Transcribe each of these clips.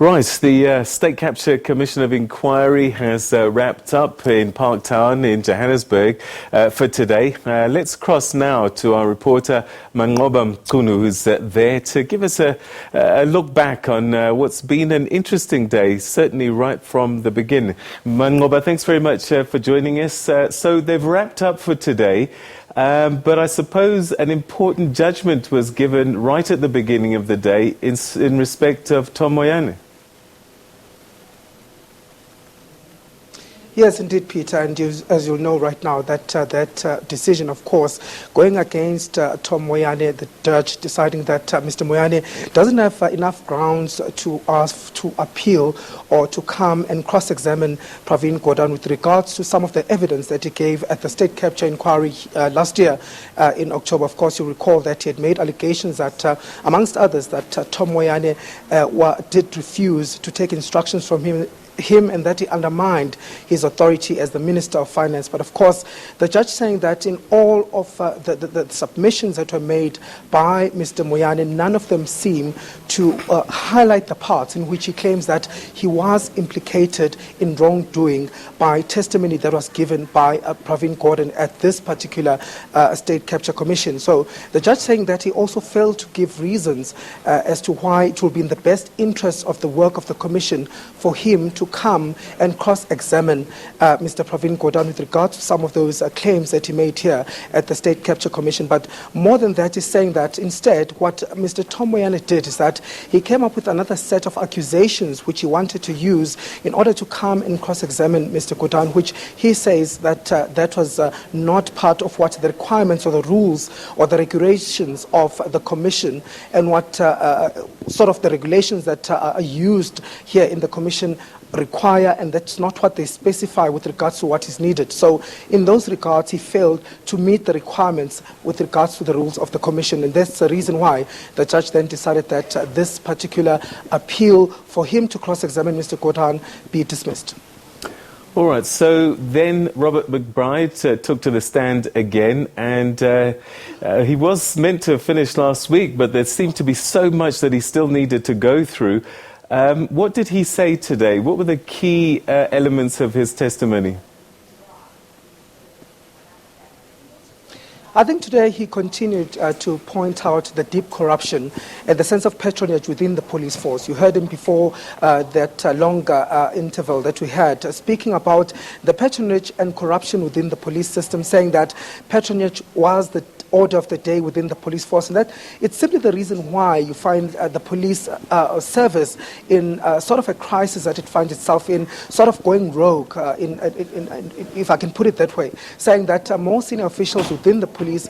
Right, the State Capture Commission of Inquiry has wrapped up in Parktown in Johannesburg for today. Let's cross now to our reporter Manqoba Mchunu, who's there to give us a look back on what's been an interesting day, certainly right from the beginning. Manqoba, thanks very much for joining us. So they've wrapped up for today. But I suppose an important judgment was given right at the beginning of the day in respect of Tom Moyane. Yes, indeed, Peter, and as you'll know right now, that decision, of course, going against Tom Moyane, the judge deciding that Mr. Moyane doesn't have enough grounds to ask to appeal or to come and cross-examine Pravin Gordhan with regards to some of the evidence that he gave at the State Capture Inquiry last year in October. Of course, you recall that he had made allegations that, amongst others, that Tom Moyane did refuse to take instructions from him and that he undermined his authority as the Minister of Finance. But of course, the judge saying that in all of the submissions that were made by Mr. Moyane, none of them seem to highlight the parts in which he claims that he was implicated in wrongdoing by testimony that was given by Pravin Gordhan at this particular State Capture Commission. So the judge saying that he also failed to give reasons as to why it will be in the best interest of the work of the Commission for him to come and cross-examine Mr. Pravin Gordhan with regard to some of those claims that he made here at the State Capture Commission. But more than that, he's saying that instead what Mr. Tom Moyane did is that he came up with another set of accusations which he wanted to use in order to come and cross-examine Mr. Gordhan, which he says that that was not part of what the requirements or the rules or the regulations of the Commission and what sort of the regulations that are used here in the Commission require, and that's not what they specify with regards to what is needed. So in those regards, he failed to meet the requirements with regards to the rules of the Commission, and that's the reason why the judge then decided that this particular appeal for him to cross-examine Mr. Gordhan be dismissed. All right, so then Robert McBride took to the stand again, and he was meant to have finished last week, but there seemed to be so much that he still needed to go through. What did he say today? What were the key elements of his testimony? I think today he continued to point out the deep corruption and the sense of patronage within the police force. You heard him before that longer interval that we had, speaking about the patronage and corruption within the police system, saying that patronage was the order of the day within the police force, and that it's simply the reason why you find the police service in sort of a crisis that it finds itself in, sort of going rogue, if I can put it that way, saying that more senior officials within the police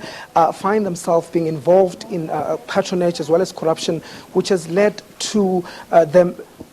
find themselves being involved in patronage as well as corruption, which has led to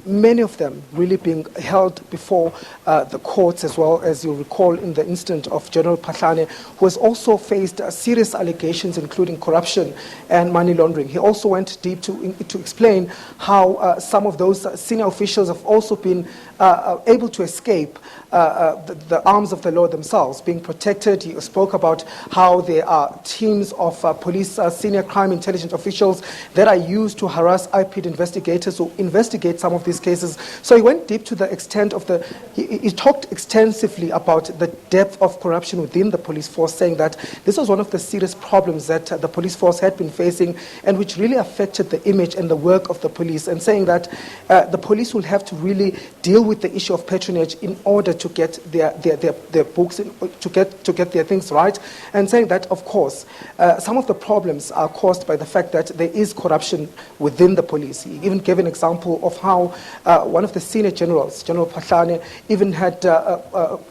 many of them really being held before the courts, as well as you recall in the incident of General Phahlane, who has also faced serious allegations including corruption and money laundering. He also went deep to explain how some of those senior officials have also been able to escape the arms of the law themselves, being protected. He spoke about how there are teams of police senior crime intelligence officials that are used to harass IPID investigators who investigate some of these cases. So he went deep to the extent of he talked extensively about the depth of corruption within the police force, saying that this was one of the serious problems that the police force had been facing and which really affected the image and the work of the police, and saying that the police will have to really deal with the issue of patronage in order to get their books, to get their things right, and saying that, of course, some of the problems are caused by the fact that there is corruption within the police. He even gave an example of how one of the senior generals, General Phahlane, even had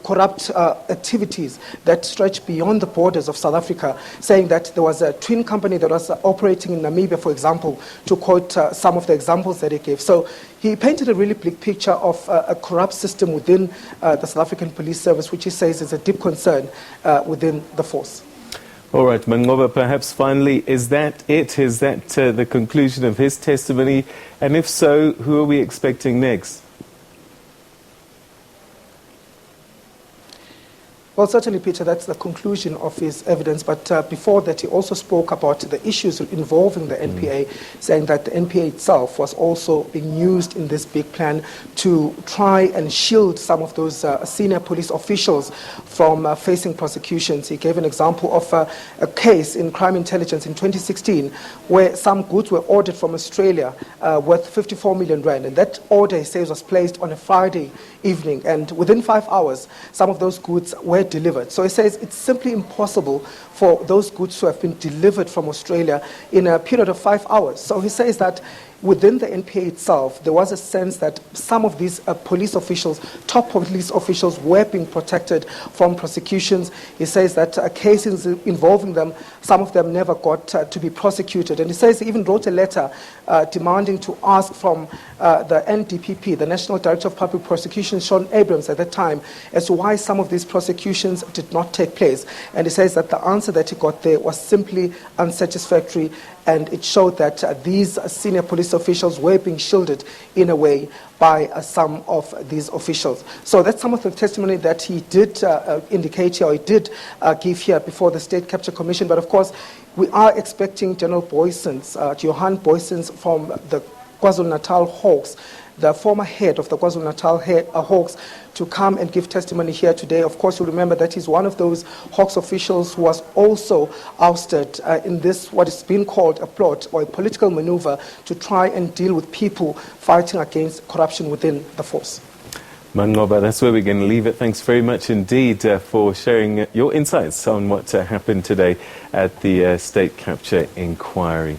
corrupt activities that stretch beyond the borders of South Africa, saying that there was a twin company that was operating in Namibia, for example, to quote some of the examples that he gave. So he painted a really bleak picture of a corrupt system within the South African Police Service, which he says is a deep concern within the force. All right, Manqoba, perhaps finally, is that it? Is that the conclusion of his testimony? And if so, who are we expecting next? Well, certainly, Peter, that's the conclusion of his evidence. But before that, he also spoke about the issues involving the NPA, saying that the NPA itself was also being used in this big plan to try and shield some of those senior police officials from facing prosecutions. He gave an example of a case in crime intelligence in 2016 where some goods were ordered from Australia worth 54 million rand. And that order, he says, was placed on a Friday evening. And within 5 hours, some of those goods were delivered. So he says it's simply impossible for those goods to have been delivered from Australia in a period of 5 hours. So he says that within the NPA itself, there was a sense that some of these police officials, top police officials, were being protected from prosecutions. He says that cases involving them, some of them never got to be prosecuted. And he says he even wrote a letter demanding to ask from the NDPP, the National Director of Public Prosecutions, Sean Abrams at that time, as to why some of these prosecutions did not take place. And he says that the answer that he got there was simply unsatisfactory, and it showed that these senior police officials were being shielded in a way by some of these officials. So that's some of the testimony that he did indicate here, or he did give here before the State Capture Commission. But of course, we are expecting General Boysens, Johan Boysens from the KwaZulu-Natal Hawks, the former head of the KwaZulu-Natal Hawks, to come and give testimony here today. Of course, you'll remember that he's one of those Hawks officials who was also ousted in this, what is being called a plot or a political maneuver to try and deal with people fighting against corruption within the force. Mangoba, that's where we're going to leave it. Thanks very much indeed for sharing your insights on what happened today at the State Capture Inquiry.